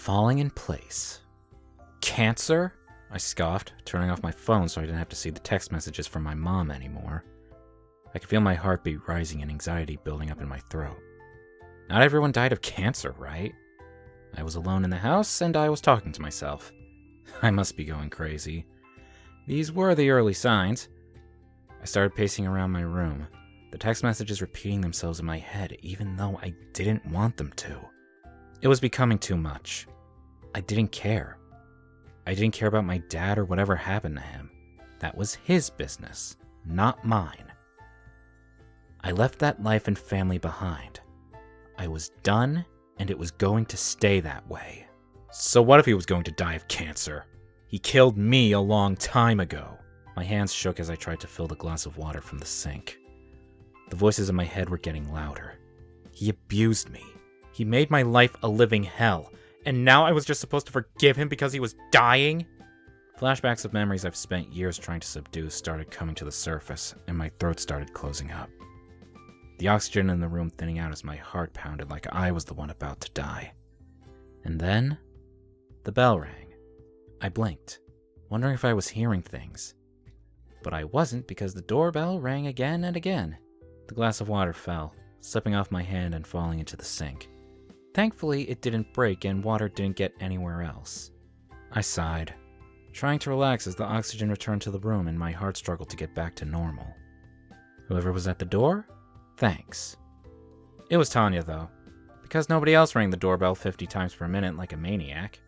falling in place. Cancer? I scoffed, turning off my phone so I didn't have to see the text messages from my mom anymore. I could feel my heartbeat rising and anxiety building up in my throat. Not everyone died of cancer, right? I was alone in the house, and I was talking to myself. I must be going crazy. These were the early signs. I started pacing around my room, the text messages repeating themselves in my head, even though I didn't want them to. It was becoming too much. I didn't care. I didn't care about my dad or whatever happened to him. That was his business, not mine. I left that life and family behind. I was done, and it was going to stay that way. So what if he was going to die of cancer? He killed me a long time ago. My hands shook as I tried to fill the glass of water from the sink. The voices in my head were getting louder. He abused me. He made my life a living hell. And now I was just supposed to forgive him because he was dying? Flashbacks of memories I've spent years trying to subdue started coming to the surface, and my throat started closing up. The oxygen in the room thinning out as my heart pounded like I was the one about to die. And then, the bell rang. I blinked, wondering if I was hearing things. But I wasn't because the doorbell rang again and again. The glass of water fell, slipping off my hand and falling into the sink. Thankfully, it didn't break and water didn't get anywhere else. I sighed, trying to relax as the oxygen returned to the room and my heart struggled to get back to normal. Whoever was at the door? Thanks. It was Tanya, though, because nobody else rang the doorbell 50 times per minute like a maniac.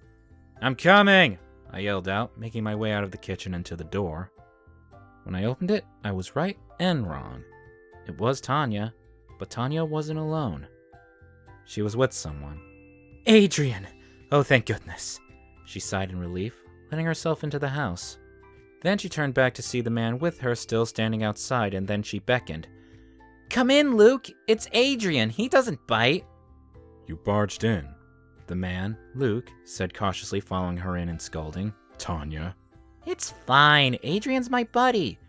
"I'm coming!" I yelled out, making my way out of the kitchen and to the door. When I opened it, I was right and wrong. It was Tanya, but Tanya wasn't alone. She was with someone. "Adrian! Oh, thank goodness!" She sighed in relief, letting herself into the house. Then she turned back to see the man with her still standing outside, and then she beckoned. "Come in, Luke! It's Adrian! He doesn't bite!" "You barged in," the man, Luke, said cautiously, following her in and scolding. "Tanya." "It's fine. Adrian's my buddy.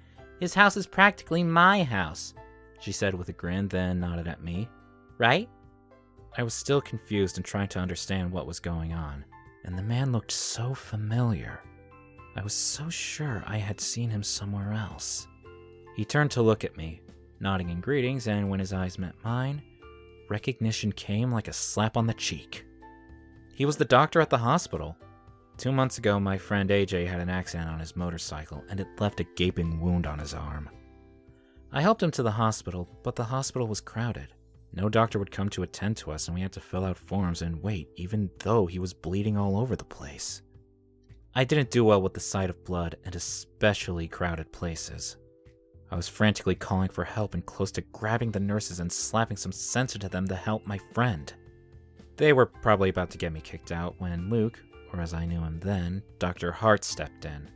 His house is practically my house," she said with a grin, then nodded at me. "Right?" I was still confused and trying to understand what was going on, and the man looked so familiar. I was so sure I had seen him somewhere else. He turned to look at me, nodding in greetings, and when his eyes met mine, recognition came like a slap on the cheek. He was the doctor at the hospital. 2 months ago, my friend AJ had an accident on his motorcycle, and it left a gaping wound on his arm. I helped him to the hospital, but the hospital was crowded. No doctor would come to attend to us, and we had to fill out forms and wait, even though he was bleeding all over the place. I didn't do well with the sight of blood, and especially crowded places. I was frantically calling for help and close to grabbing the nurses and slapping some sense into them to help my friend. They were probably about to get me kicked out when Luke, or as I knew him then, Dr. Hart stepped in.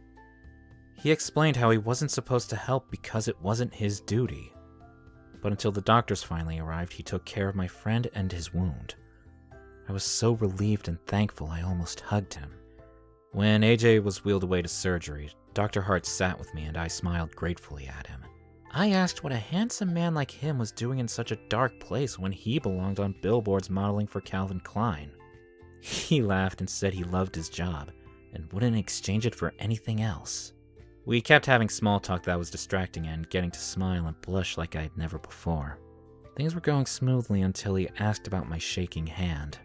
He explained how he wasn't supposed to help because it wasn't his duty. But until the doctors finally arrived, he took care of my friend and his wound. I was so relieved and thankful I almost hugged him. When AJ was wheeled away to surgery, Dr. Hart sat with me and I smiled gratefully at him. I asked what a handsome man like him was doing in such a dark place when he belonged on billboards modeling for Calvin Klein. He laughed and said he loved his job and wouldn't exchange it for anything else. We kept having small talk that was distracting and getting to smile and blush like I'd never before. Things were going smoothly until he asked about my shaking hand.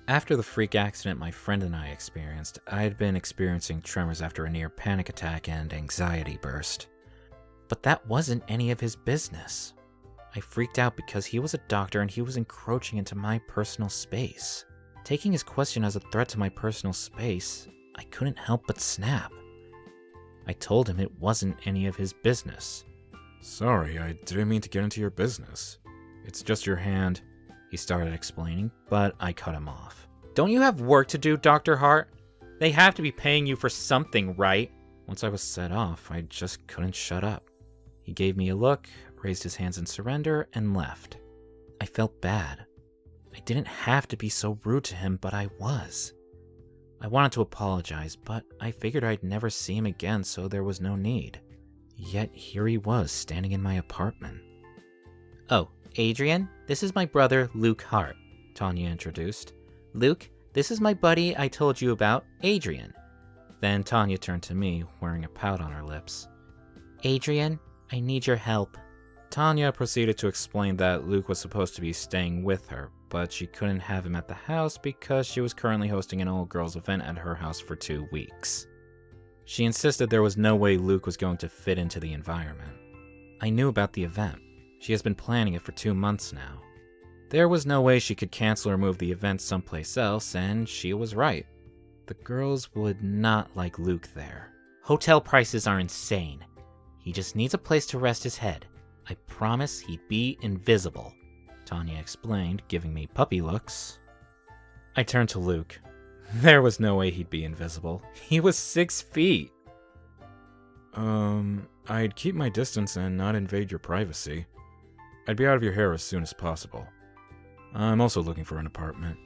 After the freak accident my friend and I experienced, I had been experiencing tremors after a near panic attack and anxiety burst. But that wasn't any of his business. I freaked out because he was a doctor and he was encroaching into my personal space. Taking his question as a threat to my personal space, I couldn't help but snap. I told him it wasn't any of his business. "Sorry, I didn't mean to get into your business. It's just your hand," he started explaining, but I cut him off. "Don't you have work to do, Dr. Hart? They have to be paying you for something, right?" Once I was set off, I just couldn't shut up. He gave me a look, raised his hands in surrender, and left. I felt bad. I didn't have to be so rude to him, but I was. I wanted to apologize, but I figured I'd never see him again, so there was no need. Yet here he was, standing in my apartment. "Oh, Adrian, this is my brother, Luke Hart," Tanya introduced. "Luke, This is my buddy I told you about, Adrian. Then Tanya turned to me, wearing a pout on her lips. Adrian, I need your help. Tanya proceeded to explain that Luke was supposed to be staying with her, but she couldn't have him at the house because she was currently hosting an all-girls event at her house for 2 weeks. She insisted there was no way Luke was going to fit into the environment. I knew about the event. She has been planning it for 2 months now. There was no way she could cancel or move the event someplace else, and she was right. The girls would not like Luke there. Hotel prices are insane. He just needs a place to rest his head. I promise he'd be invisible, Tanya explained, giving me puppy looks. I turned to Luke. There was no way he'd be invisible. He was 6 feet. I'd keep my distance and not invade your privacy. I'd be out of your hair as soon as possible. I'm also looking for an apartment.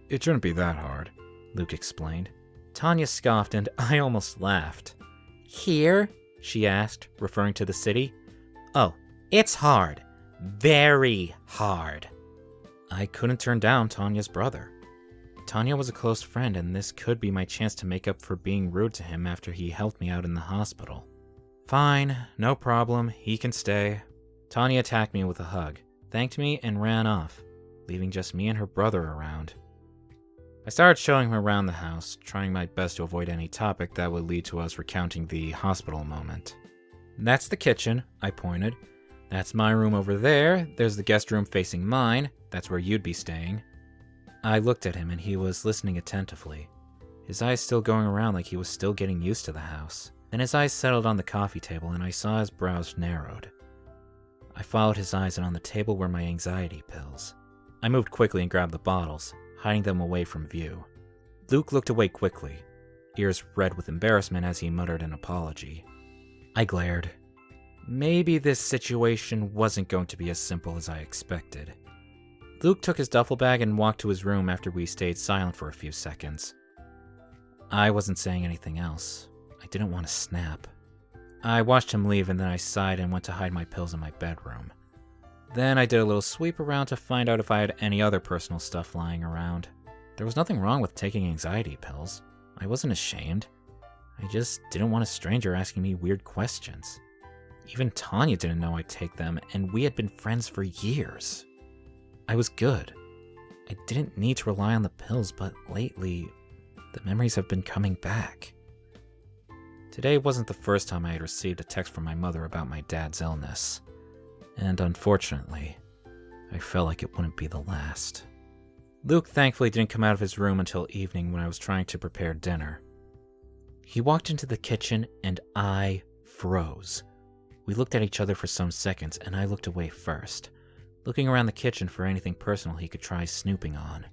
It shouldn't be that hard, Luke explained. Tanya scoffed and I almost laughed. Here? She asked, referring to the city. Oh, it's hard. Very hard. I couldn't turn down Tanya's brother. Tanya was a close friend, and this could be my chance to make up for being rude to him after he helped me out in the hospital. Fine, no problem, he can stay. Tanya attacked me with a hug, thanked me, and ran off, leaving just me and her brother around. I started showing him around the house, trying my best to avoid any topic that would lead to us recounting the hospital moment. That's the kitchen, I pointed. That's my room over there. There's the guest room facing mine. That's where you'd be staying. I looked at him and he was listening attentively, his eyes still going around like he was still getting used to the house. Then his eyes settled on the coffee table and I saw his brows narrowed. I followed his eyes and on the table were my anxiety pills. I moved quickly and grabbed the bottles, hiding them away from view. Luke looked away quickly, ears red with embarrassment as he muttered an apology. I glared. Maybe this situation wasn't going to be as simple as I expected. Luke took his duffel bag and walked to his room after we stayed silent for a few seconds. I wasn't saying anything else. I didn't want to snap. I watched him leave and then I sighed and went to hide my pills in my bedroom. Then I did a little sweep around to find out if I had any other personal stuff lying around. There was nothing wrong with taking anxiety pills. I wasn't ashamed. I just didn't want a stranger asking me weird questions. Even Tanya didn't know I'd take them, and we had been friends for years. I was good. I didn't need to rely on the pills, but lately, the memories have been coming back. Today wasn't the first time I had received a text from my mother about my dad's illness. And unfortunately, I felt like it wouldn't be the last. Luke thankfully didn't come out of his room until evening when I was trying to prepare dinner. He walked into the kitchen and I froze. We looked at each other for some seconds and I looked away first, looking around the kitchen for anything personal he could try snooping on.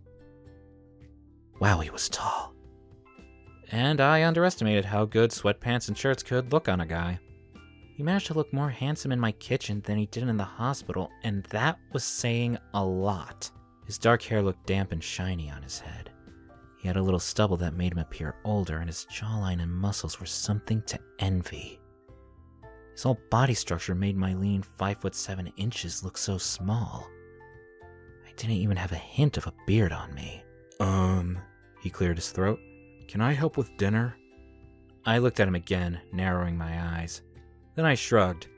Wow, he was tall. And I underestimated how good sweatpants and shirts could look on a guy. He managed to look more handsome in my kitchen than he did in the hospital, and that was saying a lot. His dark hair looked damp and shiny on his head. He had a little stubble that made him appear older, and his jawline and muscles were something to envy. His whole body structure made my lean 5'7" look so small. I didn't even have a hint of a beard on me. He cleared his throat. Can I help with dinner? I looked at him again, narrowing my eyes. Then I shrugged.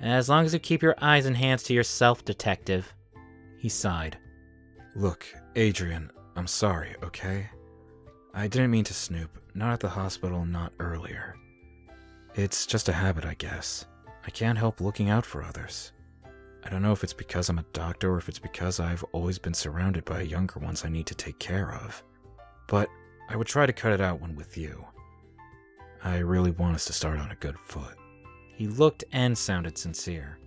As long as you keep your eyes and hands to yourself, detective. He sighed. Look, Adrian, I'm sorry, okay? I didn't mean to snoop, not at the hospital, not earlier. It's just a habit, I guess. I can't help looking out for others. I don't know if it's because I'm a doctor or if it's because I've always been surrounded by younger ones I need to take care of. But I would try to cut it out when with you. I really want us to start on a good foot. He looked and sounded sincere.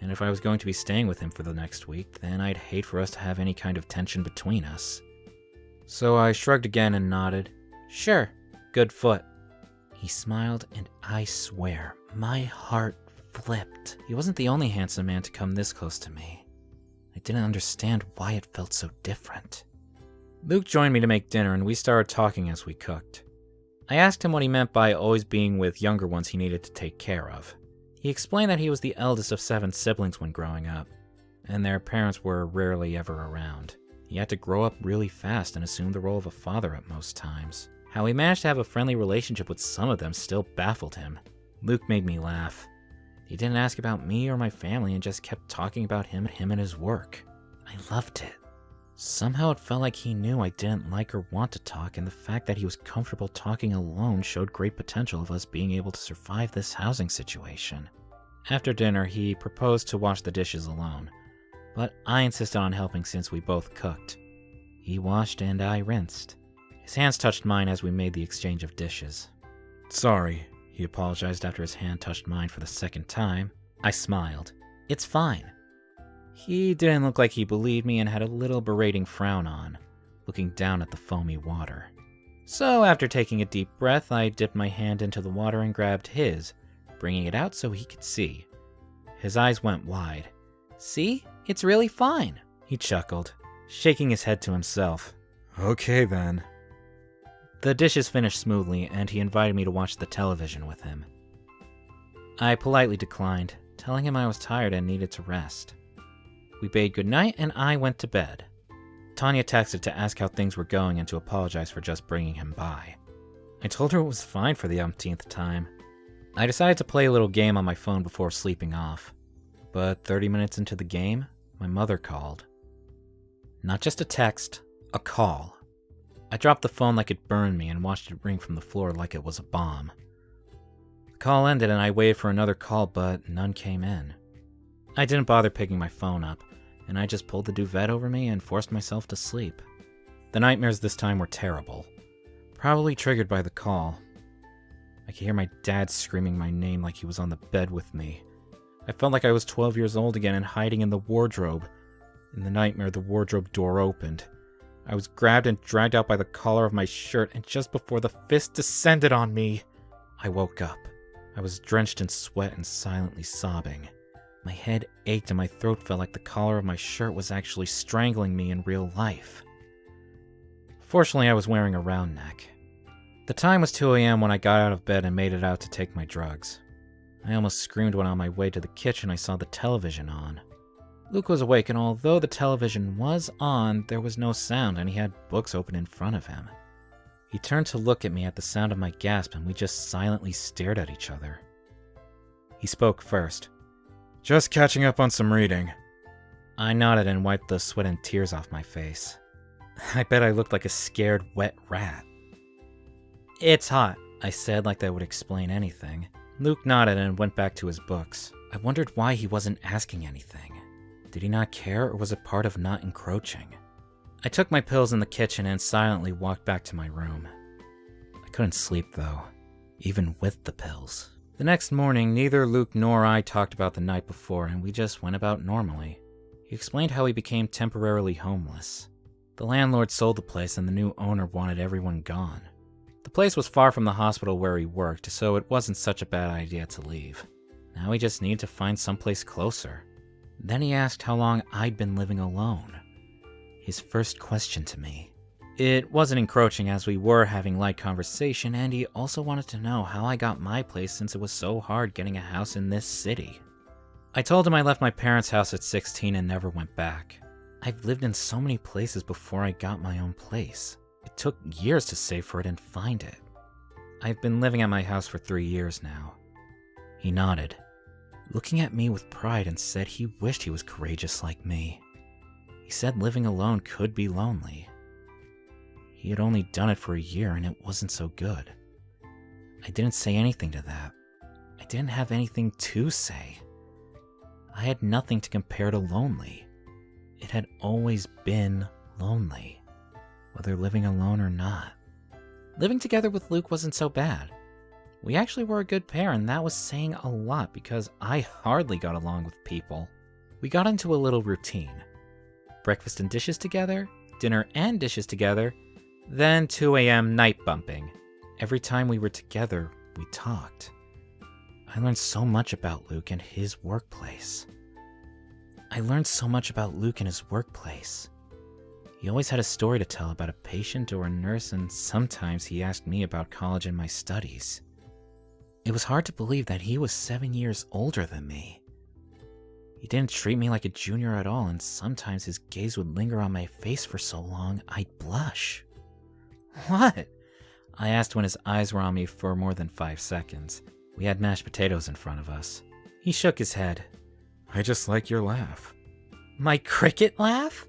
And if I was going to be staying with him for the next week, then I'd hate for us to have any kind of tension between us. So I shrugged again and nodded. Sure, good foot. He smiled, and I swear, my heart flipped. He wasn't the only handsome man to come this close to me. I didn't understand why it felt so different. Luke joined me to make dinner, and we started talking as we cooked. I asked him what he meant by always being with younger ones he needed to take care of. He explained that he was the eldest of 7 siblings when growing up, and their parents were rarely ever around. He had to grow up really fast and assume the role of a father at most times. How he managed to have a friendly relationship with some of them still baffled him. Luke made me laugh. He didn't ask about me or my family and just kept talking about him and his work. I loved it. Somehow it felt like he knew I didn't like or want to talk, and the fact that he was comfortable talking alone showed great potential of us being able to survive this housing situation. After dinner, he proposed to wash the dishes alone, but I insisted on helping since we both cooked. He washed and I rinsed. His hands touched mine as we made the exchange of dishes. "Sorry," he apologized after his hand touched mine for the second time. I smiled. "It's fine." He didn't look like he believed me and had a little berating frown on, looking down at the foamy water. So after taking a deep breath, I dipped my hand into the water and grabbed his, bringing it out so he could see. His eyes went wide. "See? It's really fine," he chuckled, shaking his head to himself. "Okay then." The dishes finished smoothly, and he invited me to watch the television with him. I politely declined, telling him I was tired and needed to rest. We bade goodnight, and I went to bed. Tanya texted to ask how things were going and to apologize for just bringing him by. I told her it was fine for the umpteenth time. I decided to play a little game on my phone before sleeping off. But 30 minutes into the game, my mother called. Not just a text, a call. I dropped the phone like it burned me and watched it ring from the floor like it was a bomb. The call ended and I waited for another call, but none came in. I didn't bother picking my phone up, and I just pulled the duvet over me and forced myself to sleep. The nightmares this time were terrible, probably triggered by the call. I could hear my dad screaming my name like he was on the bed with me. I felt like I was 12 years old again and hiding in the wardrobe. In the nightmare, the wardrobe door opened. I was grabbed and dragged out by the collar of my shirt, and just before the fist descended on me, I woke up. I was drenched in sweat and silently sobbing. My head ached and my throat felt like the collar of my shirt was actually strangling me in real life. Fortunately, I was wearing a round neck. The time was 2 a.m. when I got out of bed and made it out to take my drugs. I almost screamed when on my way to the kitchen I saw the television on. Luke was awake, and although the television was on, there was no sound and he had books open in front of him. He turned to look at me at the sound of my gasp and we just silently stared at each other. He spoke first. "Just catching up on some reading." I nodded and wiped the sweat and tears off my face. I bet I looked like a scared, wet rat. "It's hot," I said like that would explain anything. Luke nodded and went back to his books. I wondered why he wasn't asking anything. Did he not care, or was it part of not encroaching? I took my pills in the kitchen and silently walked back to my room. I couldn't sleep though, even with the pills. The next morning, neither Luke nor I talked about the night before, and we just went about normally. He explained how he became temporarily homeless. The landlord sold the place and the new owner wanted everyone gone. The place was far from the hospital where he worked, so it wasn't such a bad idea to leave. Now he just needed to find someplace closer. Then he asked how long I'd been living alone. His first question to me. It wasn't encroaching as we were having light conversation, and he also wanted to know how I got my place since it was so hard getting a house in this city. I told him I left my parents' house at 16 and never went back. I've lived in so many places before I got my own place. It took years to save for it and find it. I've been living at my house for 3 years now. He nodded, looking at me with pride, and said he wished he was courageous like me. He said living alone could be lonely. He had only done it for a year and it wasn't so good. I didn't say anything to that. I didn't have anything to say. I had nothing to compare to lonely. It had always been lonely, whether living alone or not. Living together with Luke wasn't so bad. We actually were a good pair, and that was saying a lot because I hardly got along with people. We got into a little routine. Breakfast and dishes together, dinner and dishes together, then 2 a.m. night bumping. Every time we were together, we talked. I learned so much about Luke and his workplace. He always had a story to tell about a patient or a nurse, and sometimes he asked me about college and my studies. It was hard to believe that he was 7 years older than me. He didn't treat me like a junior at all, and sometimes his gaze would linger on my face for so long, I'd blush. What? I asked when his eyes were on me for more than 5 seconds. We had mashed potatoes in front of us. He shook his head. I just like your laugh. My cricket laugh?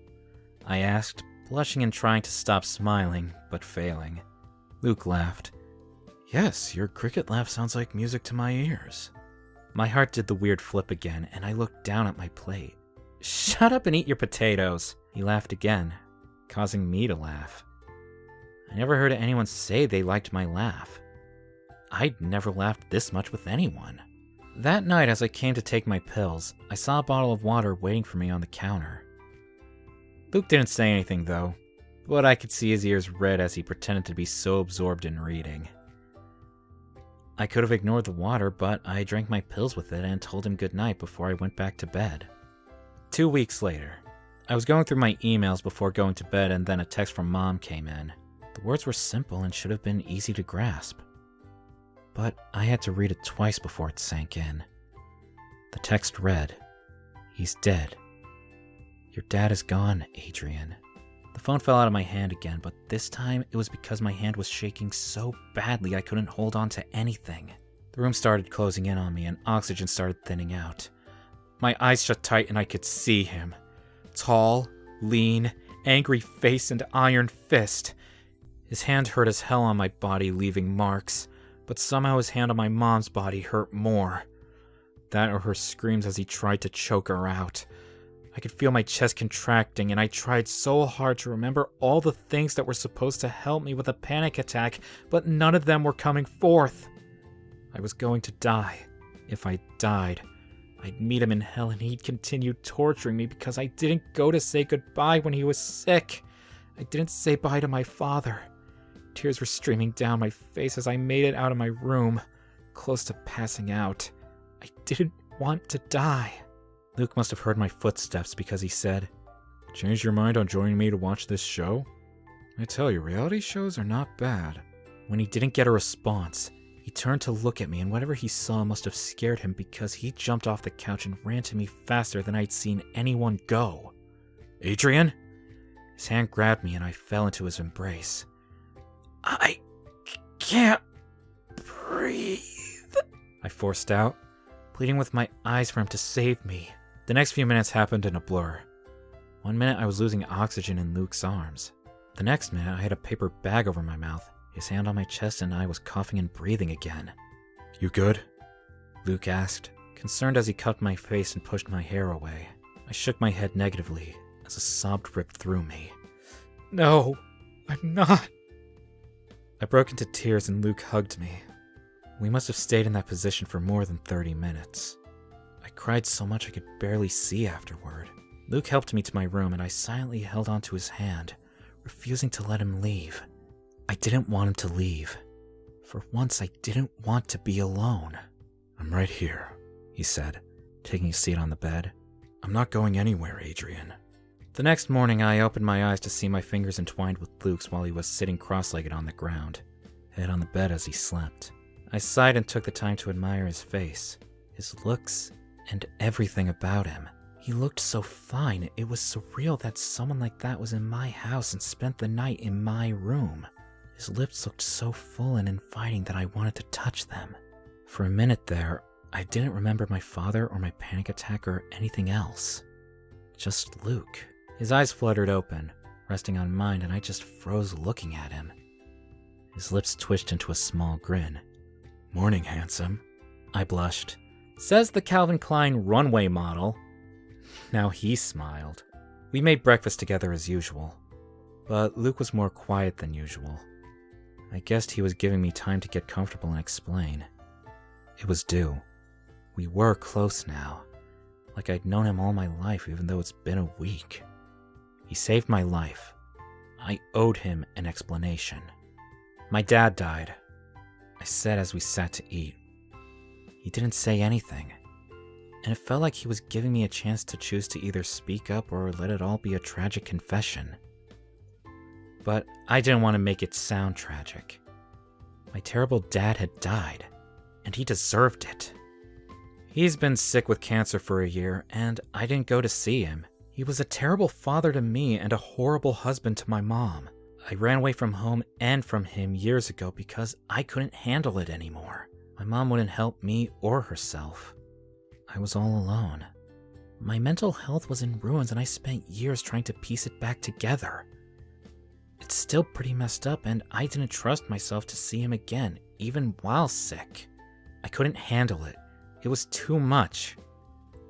I asked, blushing and trying to stop smiling, but failing. Luke laughed. Yes, your cricket laugh sounds like music to my ears. My heart did the weird flip again, and I looked down at my plate. Shut up and eat your potatoes. He laughed again, causing me to laugh. I never heard anyone say they liked my laugh. I'd never laughed this much with anyone. That night, as I came to take my pills, I saw a bottle of water waiting for me on the counter. Luke didn't say anything, though, but I could see his ears red as he pretended to be so absorbed in reading. I could have ignored the water, but I drank my pills with it and told him goodnight before I went back to bed. 2 weeks later, I was going through my emails before going to bed, and then a text from Mom came in. The words were simple and should have been easy to grasp. But I had to read it twice before it sank in. The text read, "He's dead. Your dad is gone, Adrian." The phone fell out of my hand again, but this time it was because my hand was shaking so badly I couldn't hold on to anything. The room started closing in on me and oxygen started thinning out. My eyes shut tight and I could see him. Tall, lean, angry face and iron fist. His hand hurt as hell on my body, leaving marks, but somehow his hand on my mom's body hurt more. That or her screams as he tried to choke her out. I could feel my chest contracting, and I tried so hard to remember all the things that were supposed to help me with a panic attack, but none of them were coming forth. I was going to die. If I died, I'd meet him in hell and he'd continue torturing me because I didn't go to say goodbye when he was sick. I didn't say bye to my father. Tears were streaming down my face as I made it out of my room, close to passing out. I didn't want to die. Luke must have heard my footsteps because he said, "Changed your mind on joining me to watch this show? I tell you, reality shows are not bad." When he didn't get a response, he turned to look at me, and whatever he saw must have scared him because he jumped off the couch and ran to me faster than I'd seen anyone go. "Adrian?" His hand grabbed me and I fell into his embrace. I can't breathe, I forced out, pleading with my eyes for him to save me. The next few minutes happened in a blur. 1 minute I was losing oxygen in Luke's arms. The next minute I had a paper bag over my mouth, his hand on my chest, and I was coughing and breathing again. "You good?" Luke asked, concerned as he cupped my face and pushed my hair away. I shook my head negatively as a sob ripped through me. "No, I'm not." I broke into tears and Luke hugged me. We must have stayed in that position for more than 30 minutes. I cried so much I could barely see afterward. Luke helped me to my room and I silently held onto his hand, refusing to let him leave. I didn't want him to leave. For once, I didn't want to be alone. "I'm right here," he said, taking a seat on the bed. "I'm not going anywhere, Adrian." The next morning, I opened my eyes to see my fingers entwined with Luke's while he was sitting cross-legged on the ground, head on the bed as he slept. I sighed and took the time to admire his face, his looks, and everything about him. He looked so fine. It was surreal that someone like that was in my house and spent the night in my room. His lips looked so full and inviting that I wanted to touch them. For a minute there, I didn't remember my father or my panic attack or anything else. Just Luke. His eyes fluttered open, resting on mine, and I just froze looking at him. His lips twitched into a small grin. "Morning, handsome." I blushed. "Says the Calvin Klein runway model." Now he smiled. We made breakfast together as usual, but Luke was more quiet than usual. I guessed he was giving me time to get comfortable and explain. It was due. We were close now, like I'd known him all my life even though it's been a week. He saved my life. I owed him an explanation. "My dad died," I said as we sat to eat. He didn't say anything, and it felt like he was giving me a chance to choose to either speak up or let it all be a tragic confession. But I didn't want to make it sound tragic. My terrible dad had died, and he deserved it. He's been sick with cancer for a year, and I didn't go to see him. He was a terrible father to me and a horrible husband to my mom. I ran away from home and from him years ago because I couldn't handle it anymore. My mom wouldn't help me or herself. I was all alone. My mental health was in ruins, and I spent years trying to piece it back together. It's still pretty messed up, and I didn't trust myself to see him again, even while sick. I couldn't handle it. It was too much.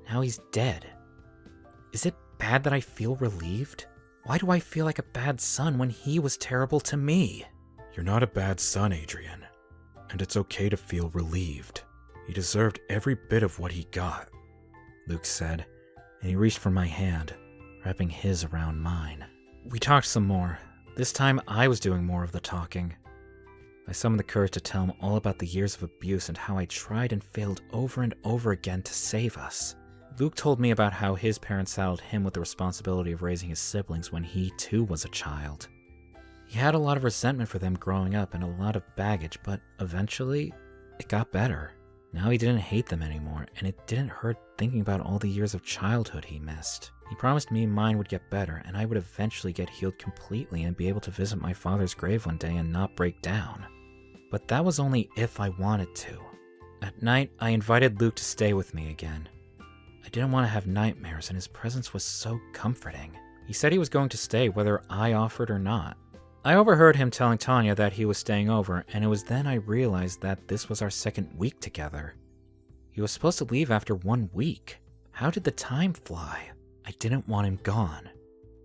Now he's dead. Is it bad that I feel relieved? Why do I feel like a bad son when he was terrible to me? You're not a bad son, Adrian. And it's okay to feel relieved. He deserved every bit of what he got, Luke said, and he reached for my hand, wrapping his around mine. We talked some more. This time I was doing more of the talking. I summoned the courage to tell him all about the years of abuse and how I tried and failed over and over again to save us. Luke told me about how his parents saddled him with the responsibility of raising his siblings when he too was a child. He had a lot of resentment for them growing up and a lot of baggage, but eventually it got better. Now he didn't hate them anymore, and it didn't hurt thinking about all the years of childhood he missed. He promised me mine would get better, and I would eventually get healed completely and be able to visit my father's grave one day and not break down. But that was only if I wanted to. At night, I invited Luke to stay with me again. I didn't want to have nightmares, and his presence was so comforting. He said he was going to stay whether I offered or not. I overheard him telling Tanya that he was staying over, and it was then I realized that this was our second week together. He was supposed to leave after 1 week. How did the time fly? I didn't want him gone.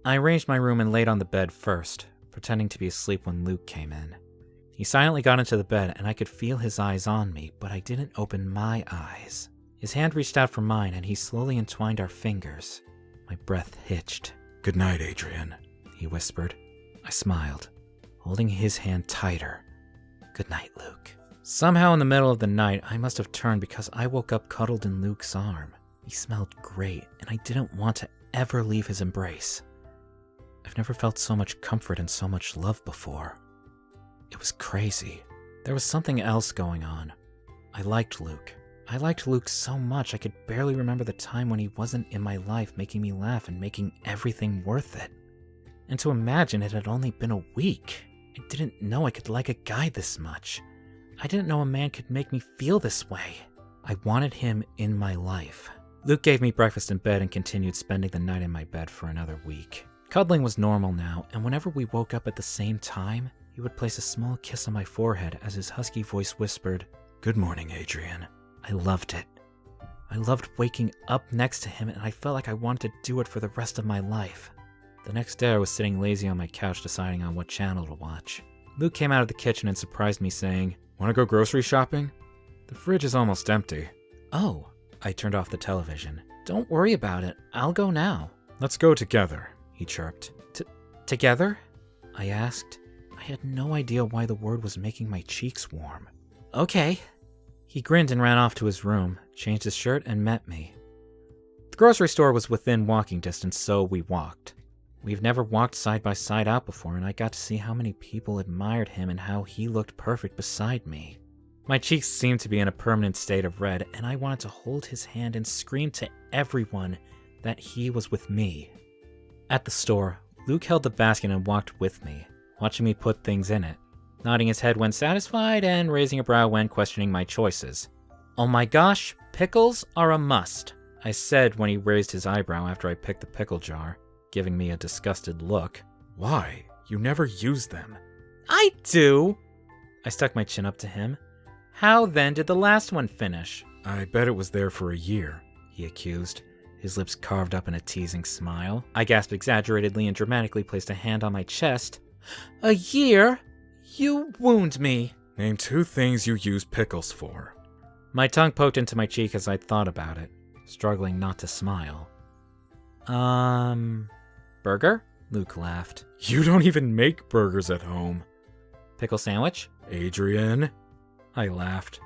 I arranged my room and laid on the bed first, pretending to be asleep when Luke came in. He silently got into the bed, and I could feel his eyes on me, but I didn't open my eyes. His hand reached out for mine, and he slowly entwined our fingers. My breath hitched. "Good night, Adrian," he whispered. I smiled, holding his hand tighter. "Good night, Luke." Somehow in the middle of the night, I must have turned because I woke up cuddled in Luke's arm. He smelled great, and I didn't want to ever leave his embrace. I've never felt so much comfort and so much love before. It was crazy. There was something else going on. I liked Luke. I liked Luke so much I could barely remember the time when he wasn't in my life making me laugh and making everything worth it. And to imagine it had only been a week. I didn't know I could like a guy this much. I didn't know a man could make me feel this way. I wanted him in my life. Luke gave me breakfast in bed and continued spending the night in my bed for another week. Cuddling was normal now, and whenever we woke up at the same time, he would place a small kiss on my forehead as his husky voice whispered, "Good morning, Adrian." I loved it. I loved waking up next to him, and I felt like I wanted to do it for the rest of my life. The next day I was sitting lazy on my couch deciding on what channel to watch. Luke came out of the kitchen and surprised me saying, "Want to go grocery shopping? The fridge is almost empty." "Oh." I turned off the television. "Don't worry about it. I'll go now." "Let's go together," he chirped. Together? I asked. I had no idea why the word was making my cheeks warm. "Okay." He grinned and ran off to his room, changed his shirt, and met me. The grocery store was within walking distance, so we walked. We've never walked side by side out before, and I got to see how many people admired him and how he looked perfect beside me. My cheeks seemed to be in a permanent state of red, and I wanted to hold his hand and scream to everyone that he was with me. At the store, Luke held the basket and walked with me, watching me put things in it, nodding his head when satisfied and raising a brow when questioning my choices. "Oh my gosh, pickles are a must," I said when he raised his eyebrow after I picked the pickle jar, giving me a disgusted look. "Why? You never use them." "I do!" I stuck my chin up to him. "How then did the last one finish?" "I bet it was there for a year," he accused, his lips carved up in a teasing smile. I gasped exaggeratedly and dramatically placed a hand on my chest. "A year? You wound me." "Name 2 things you use pickles for." My tongue poked into my cheek as I thought about it, struggling not to smile. Burger?" Luke laughed. "You don't even make burgers at home." "Pickle sandwich?" "Adrian?" I laughed.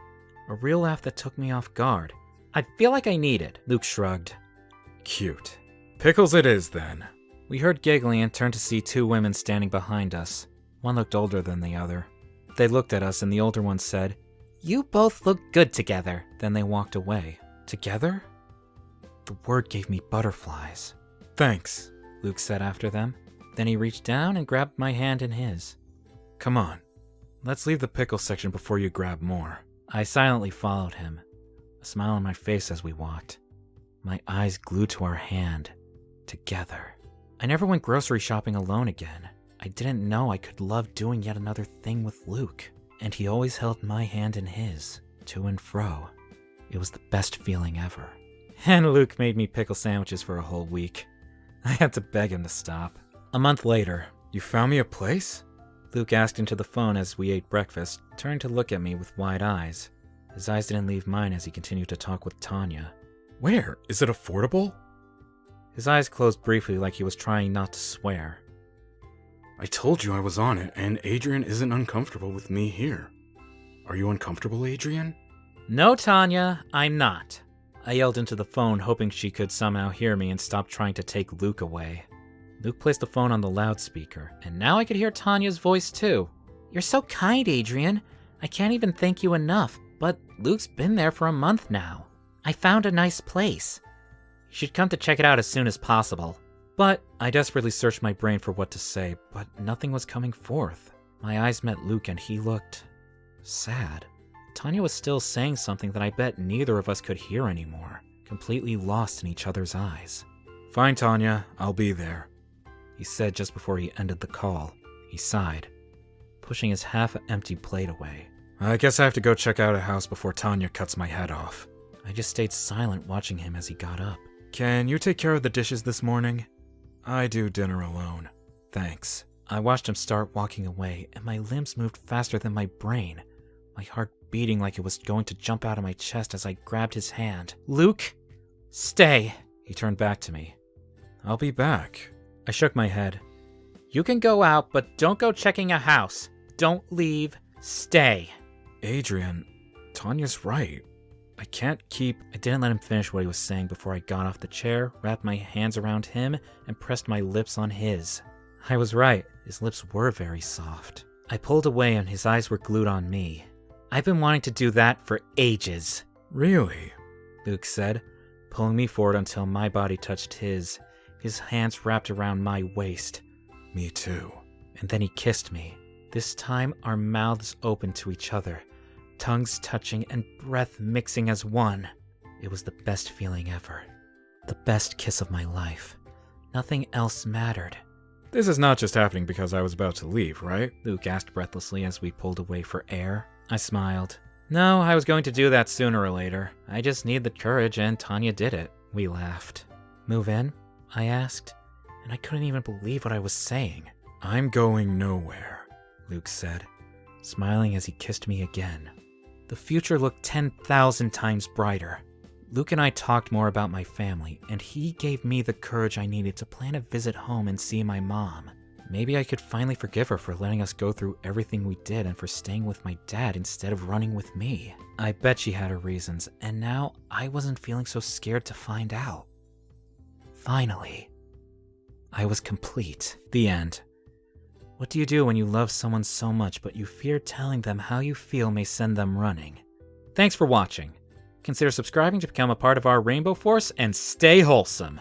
A real laugh that took me off guard. "I feel like I need it." Luke shrugged. "Cute. Pickles it is, then." We heard giggling and turned to see 2 women standing behind us. One looked older than the other. They looked at us and the older one said, "You both look good together." Then they walked away. Together? The word gave me butterflies. Thanks. Luke said after them. Then he reached down and grabbed my hand in his. Come on. Let's leave the pickle section before you grab more. I silently followed him, a smile on my face as we walked. My eyes glued to our hand, together. I never went grocery shopping alone again. I didn't know I could love doing yet another thing with Luke, and he always held my hand in his, to and fro. It was the best feeling ever. And Luke made me pickle sandwiches for a whole week. I had to beg him to stop. A month later, You found me a place? Luke asked into the phone as we ate breakfast, turned to look at me with wide eyes. His eyes didn't leave mine as he continued to talk with Tanya. Where? Is it affordable? His eyes closed briefly like he was trying not to swear. I told you I was on it, and Adrian isn't uncomfortable with me here. Are you uncomfortable, Adrian? No, Tanya, I'm not. I yelled into the phone, hoping she could somehow hear me and stop trying to take Luke away. Luke placed the phone on the loudspeaker, and now I could hear Tanya's voice too. You're so kind, Adrian. I can't even thank you enough, but Luke's been there for a month now. I found a nice place. You should come to check it out as soon as possible. But I desperately searched my brain for what to say, but nothing was coming forth. My eyes met Luke and he looked sad. Tanya was still saying something that I bet neither of us could hear anymore, completely lost in each other's eyes. Fine, Tanya. I'll be there. He said just before he ended the call. He sighed, pushing his half-empty plate away. I guess I have to go check out a house before Tanya cuts my head off. I just stayed silent watching him as he got up. Can you take care of the dishes this morning? I do dinner alone. Thanks. I watched him start walking away, and my limbs moved faster than my brain, my heart beating like it was going to jump out of my chest as I grabbed his hand. Luke, stay. He turned back to me. I'll be back. I shook my head. You can go out, but don't go checking a house. Don't leave. Stay. Adrian, Tanya's right. I can't keep... I didn't let him finish what he was saying before I got off the chair, wrapped my hands around him, and pressed my lips on his. I was right. His lips were very soft. I pulled away and his eyes were glued on me. I've been wanting to do that for ages. Really? Luke said, pulling me forward until my body touched his hands wrapped around my waist. Me too. And then he kissed me. This time our mouths opened to each other, tongues touching and breath mixing as one. It was the best feeling ever. The best kiss of my life. Nothing else mattered. This is not just happening because I was about to leave, right? Luke asked breathlessly as we pulled away for air. I smiled. No, I was going to do that sooner or later. I just need the courage, and Tanya did it. We laughed. Move in? I asked, and I couldn't even believe what I was saying. I'm going nowhere, Luke said, smiling as he kissed me again. The future looked 10,000 times brighter. Luke and I talked more about my family, and he gave me the courage I needed to plan a visit home and see my mom. Maybe I could finally forgive her for letting us go through everything we did and for staying with my dad instead of running with me. I bet she had her reasons, and now I wasn't feeling so scared to find out. Finally, I was complete. The end. What do you do when you love someone so much but you fear telling them how you feel may send them running? Thanks for watching. Consider subscribing to become a part of our Rainbow Force and stay wholesome.